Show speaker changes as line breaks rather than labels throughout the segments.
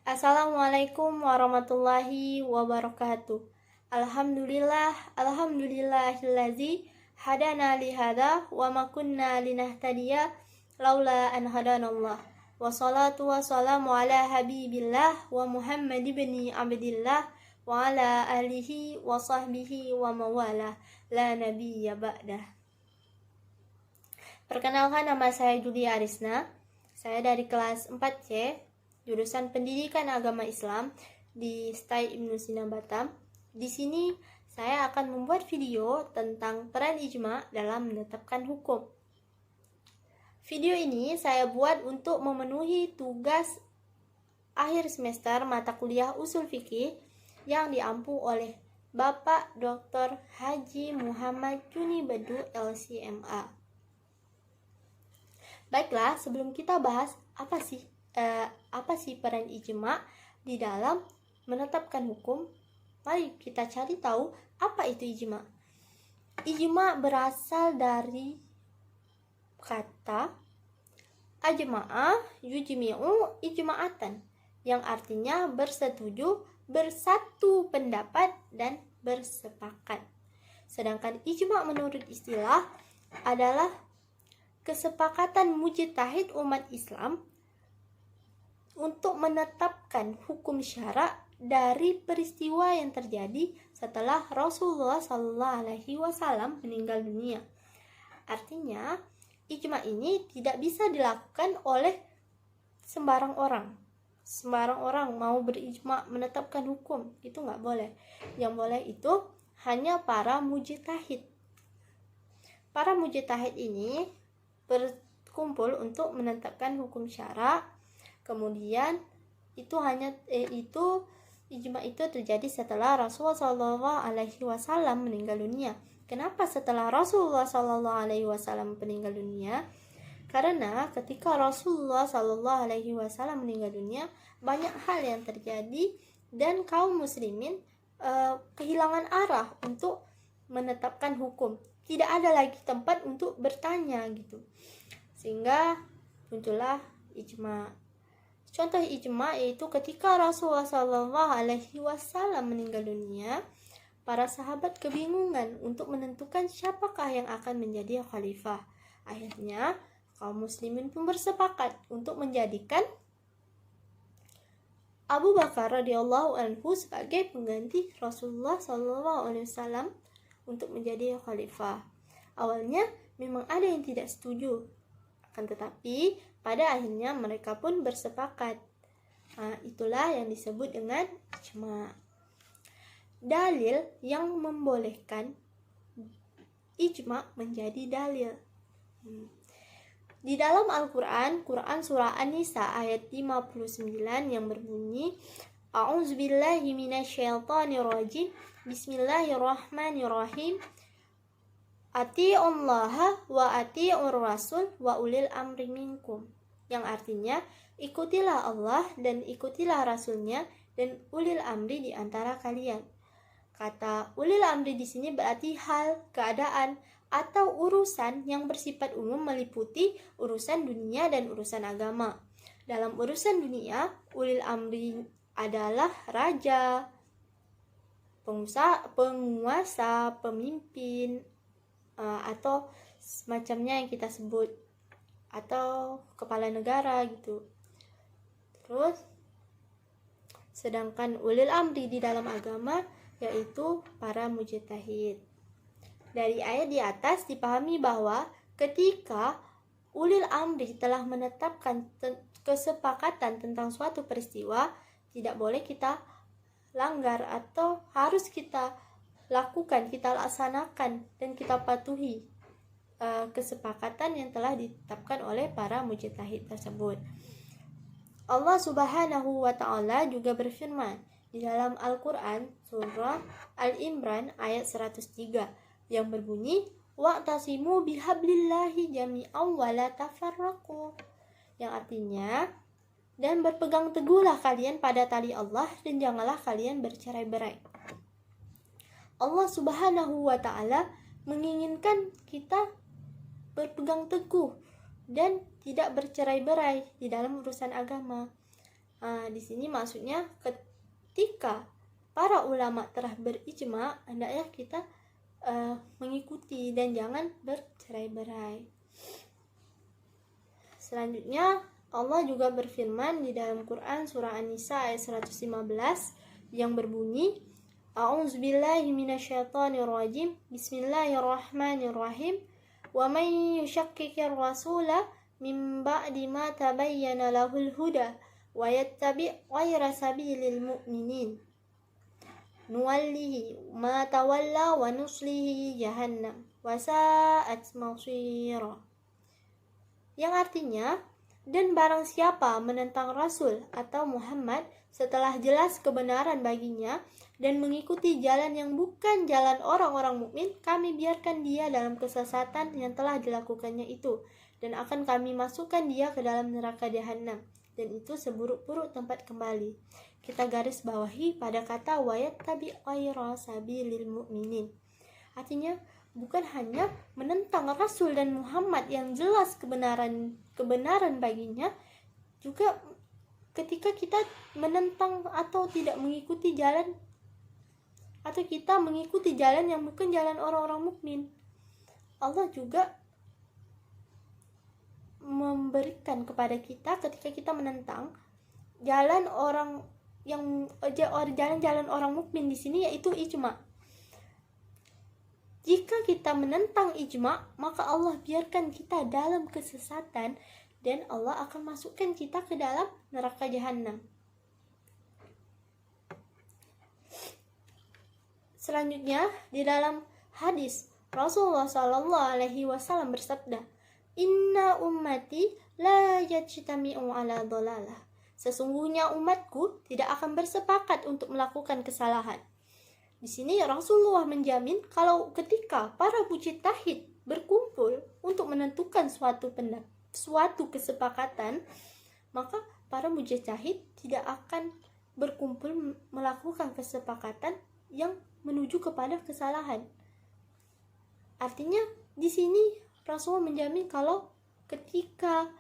Assalamualaikum warahmatullahi wabarakatuh. Alhamdulillahillazi hadana lihada wa ma kunna linahtadiya laula an hadanallah. Wassalatu wassalamu ala habibillah wa Muhammad ibn Abdillah wa ala alihi wa sahbihi wa mawalah la nabiyya ba'dah. Perkenalkan, nama saya Julia Arisna. Saya dari kelas 4C, jurusan Pendidikan Agama Islam di STAI Ibnu Sina Batam. Di sini saya akan membuat video tentang peran ijma dalam menetapkan hukum. Video ini saya buat untuk memenuhi tugas akhir semester mata kuliah Usul Fikih yang diampu oleh Bapak Dr. Haji Muhammad Juni Badu LCMA. Baiklah, sebelum kita bahas apa sih peran ijma di dalam menetapkan hukum, mari kita cari tahu apa itu ijma. Ijma berasal dari kata ajma'a yujmi'u ijma'atan, yang artinya bersetuju, bersatu pendapat, dan bersepakat. Sedangkan ijma menurut istilah adalah kesepakatan mujtahid umat Islam untuk menetapkan hukum syara dari peristiwa yang terjadi setelah Rasulullah SAW meninggal dunia. Artinya, ijma ini tidak bisa dilakukan oleh sembarang orang. Sembarang orang mau berijma menetapkan hukum, itu nggak boleh. Yang boleh itu hanya para mujtahid. Para mujtahid ini berkumpul untuk menetapkan hukum syara. Kemudian ijma itu terjadi setelah Rasulullah SAW meninggal dunia. Kenapa setelah Rasulullah SAW meninggal dunia? Karena ketika Rasulullah SAW meninggal dunia, banyak hal yang terjadi dan kaum muslimin kehilangan arah untuk menetapkan hukum. Tidak ada lagi tempat untuk bertanya gitu, sehingga muncullah ijma. Contoh ijma yaitu ketika Rasulullah SAW meninggal dunia, para sahabat kebingungan untuk menentukan siapakah yang akan menjadi khalifah. Akhirnya kaum muslimin pun bersepakat untuk menjadikan Abu Bakar radhiyallahu anhu sebagai pengganti Rasulullah SAW untuk menjadi khalifah. Awalnya memang ada yang tidak setuju, akan tetapi pada akhirnya mereka pun bersepakat. Itulah yang disebut dengan ijma. Dalil yang membolehkan ijma menjadi dalil. Di dalam Al-Quran, surah An-Nisa ayat 59 yang berbunyi, A'udzubillahi minasyaitonirrajim. Bismillahirrahmanirrahim. Ati'ullaha wa ati'ur rasul wa ulil amri minkum. Yang artinya, ikutilah Allah dan ikutilah Rasulnya dan ulil amri di antara kalian. Kata ulil amri di sini berarti hal, keadaan, atau urusan yang bersifat umum meliputi urusan dunia dan urusan agama. Dalam urusan dunia, ulil amri adalah raja, penguasa, pemimpin, atau semacamnya yang kita sebut, atau kepala negara gitu. Terus, sedangkan ulil amri di dalam agama yaitu para mujtahid. Dari ayat di atas dipahami bahwa ketika ulil amri telah menetapkan kesepakatan tentang suatu peristiwa, tidak boleh kita langgar atau harus kita lakukan, kita laksanakan dan kita patuhi kesepakatan yang telah ditetapkan oleh para mujtahid tersebut. Allah Subhanahu wa Ta'ala juga berfirman di dalam Al-Quran surah Al-Imran ayat 103 yang berbunyi, wa'tasimu bihablillahi jami'an wa la tafarraqu, yang artinya, dan berpegang teguhlah kalian pada tali Allah dan janganlah kalian bercerai-berai. Allah Subhanahu wa Ta'ala menginginkan kita berpegang teguh dan tidak bercerai-berai di dalam urusan agama. Di sini maksudnya ketika para ulama telah berijma, hendaknya kita mengikuti dan jangan bercerai-berai. Selanjutnya Allah juga berfirman di dalam Quran surah An-Nisa ayat 115 yang berbunyi, A'udzubillahi minasyaitonirrajim. Bismillahirrahmanirrahim. Wa man yushakkikir rasula min ba'di ma tabayyana lahul huda wa yattabi' ghayra sabilil mu'minin nuwallihi ma tawalla wa nuslihi jahannam wa sa'at masira. Yang artinya, dan barang siapa menentang Rasul atau Muhammad setelah jelas kebenaran baginya dan mengikuti jalan yang bukan jalan orang-orang mukmin, kami biarkan dia dalam kesesatan yang telah dilakukannya itu, dan akan kami masukkan dia ke dalam neraka jahanam, dan itu seburuk-buruk tempat kembali. Kita garis bawahi pada kata wayat tabi ghayra sabilil mu'minin. Artinya, bukan hanya menentang Rasul dan Muhammad yang jelas kebenaran baginya, juga ketika kita menentang atau tidak mengikuti jalan, atau kita mengikuti jalan yang bukan jalan orang-orang mukmin, Allah juga memberikan kepada kita ketika kita menentang jalan orang yang jalan orang mukmin di sini, yaitu ijma. Jika kita menentang ijma, maka Allah biarkan kita dalam kesesatan dan Allah akan masukkan kita ke dalam neraka jahanam. Selanjutnya, di dalam hadis Rasulullah SAW bersabda, Inna ummati la yajtami'u ala dhalalah. Sesungguhnya umatku tidak akan bersepakat untuk melakukan kesalahan. Di sini Rasulullah menjamin kalau ketika para mujtahid berkumpul untuk menentukan suatu kesepakatan, maka para mujtahid tidak akan berkumpul melakukan kesepakatan yang menuju kepada kesalahan. Artinya di sini Rasulullah menjamin kalau ketika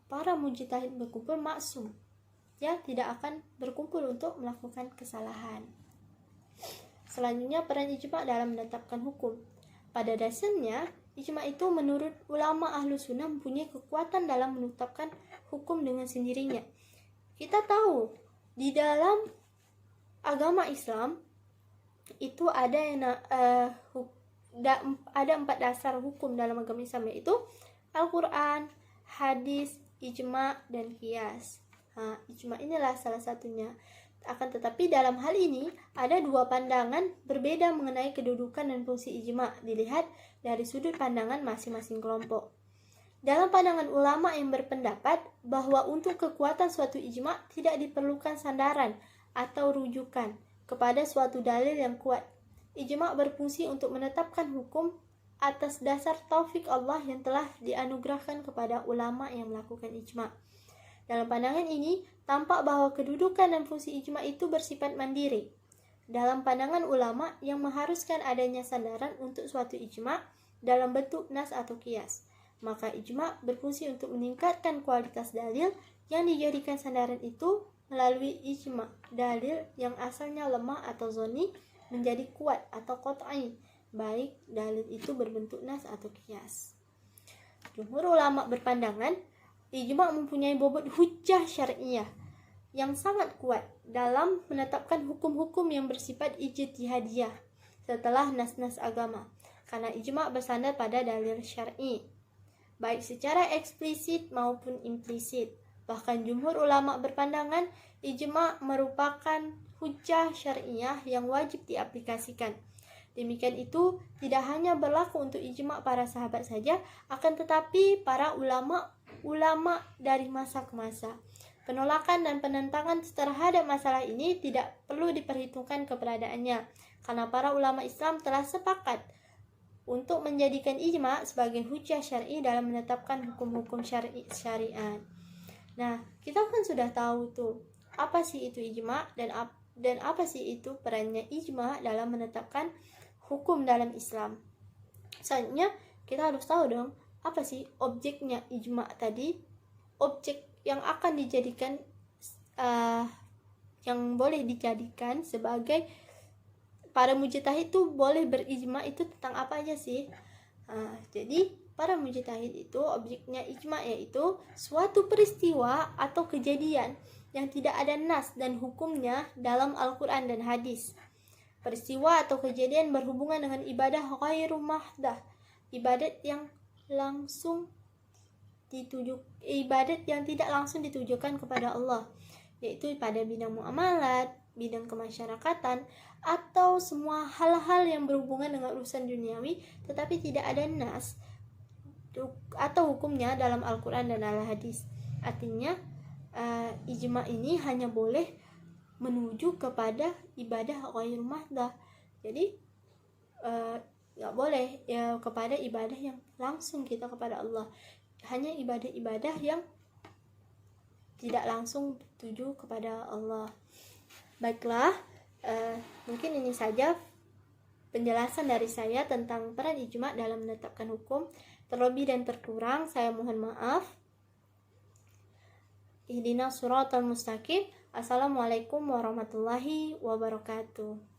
para mujtahid berkumpul maksum, ya, tidak akan berkumpul untuk melakukan kesalahan. Selanjutnya, peran ijma dalam menetapkan hukum. Pada dasarnya, ijma itu menurut ulama ahlu sunnah mempunyai kekuatan dalam menetapkan hukum dengan sendirinya. Kita tahu di dalam agama Islam itu ada ada 4 dasar hukum dalam agama Islam, yaitu Al-Quran, hadis, ijma, dan qiyas. Ijma inilah salah satunya. Akan tetapi dalam hal ini ada 2 pandangan berbeda mengenai kedudukan dan fungsi ijma dilihat dari sudut pandangan masing-masing kelompok. Dalam pandangan ulama yang berpendapat bahwa untuk kekuatan suatu ijma tidak diperlukan sandaran atau rujukan kepada suatu dalil yang kuat. Ijma berfungsi untuk menetapkan hukum atas dasar taufik Allah yang telah dianugerahkan kepada ulama yang melakukan ijma. Dalam pandangan ini, tampak bahwa kedudukan dan fungsi ijma itu bersifat mandiri. Dalam pandangan ulama yang mengharuskan adanya sandaran untuk suatu ijma dalam bentuk nas atau qiyas, maka ijma berfungsi untuk meningkatkan kualitas dalil yang dijadikan sandaran itu melalui ijma. Dalil yang asalnya lemah atau zoni menjadi kuat atau qat'i, baik dalil itu berbentuk nas atau qiyas. Jumhur ulama berpandangan ijma mempunyai bobot hujjah syariah yang sangat kuat dalam menetapkan hukum-hukum yang bersifat ijtihadiyah setelah nas-nas agama, karena ijma bersandar pada dalil syar'i, baik secara eksplisit maupun implisit. Bahkan jumhur ulama berpandangan ijma merupakan hujjah syariah yang wajib diaplikasikan. Demikian itu tidak hanya berlaku untuk ijma para sahabat saja, akan tetapi para ulama dari masa ke masa. Penolakan dan penentangan terhadap masalah ini tidak perlu diperhitungkan keberadaannya, karena para ulama Islam telah sepakat untuk menjadikan ijma sebagai hujjah syar'i dalam menetapkan hukum-hukum syariat. Nah, kita kan sudah tahu tuh apa sih itu ijma dan apa sih itu perannya ijma dalam menetapkan hukum dalam Islam. Selanjutnya kita harus tahu dong apa sih objeknya ijma tadi, objek yang akan dijadikan yang boleh dijadikan sebagai para mujtahid itu boleh berijma itu tentang apa aja sih? Jadi para mujtahid itu objeknya ijma yaitu suatu peristiwa atau kejadian yang tidak ada nas dan hukumnya dalam Al-Quran dan hadis. Peristiwa atau kejadian berhubungan dengan ibadah ghairu mahdah, ibadat yang tidak langsung ditujukan kepada Allah, yaitu pada bidang muamalat, bidang kemasyarakatan, atau semua hal-hal yang berhubungan dengan urusan duniawi tetapi tidak ada nas atau hukumnya dalam Al-Quran dan Al-Hadis. Artinya ijma ini hanya boleh menuju kepada ibadah ghairu mahdah. Jadi nggak boleh ya kepada ibadah yang langsung kita kepada Allah, hanya ibadah-ibadah yang tidak langsung tuju kepada Allah. Baiklah, mungkin ini saja penjelasan dari saya tentang peran ijma dalam menetapkan hukum. Terlebih dan terkurang saya mohon maaf. Ihdinas siratal mustaqim. Assalamualaikum warahmatullahi wabarakatuh.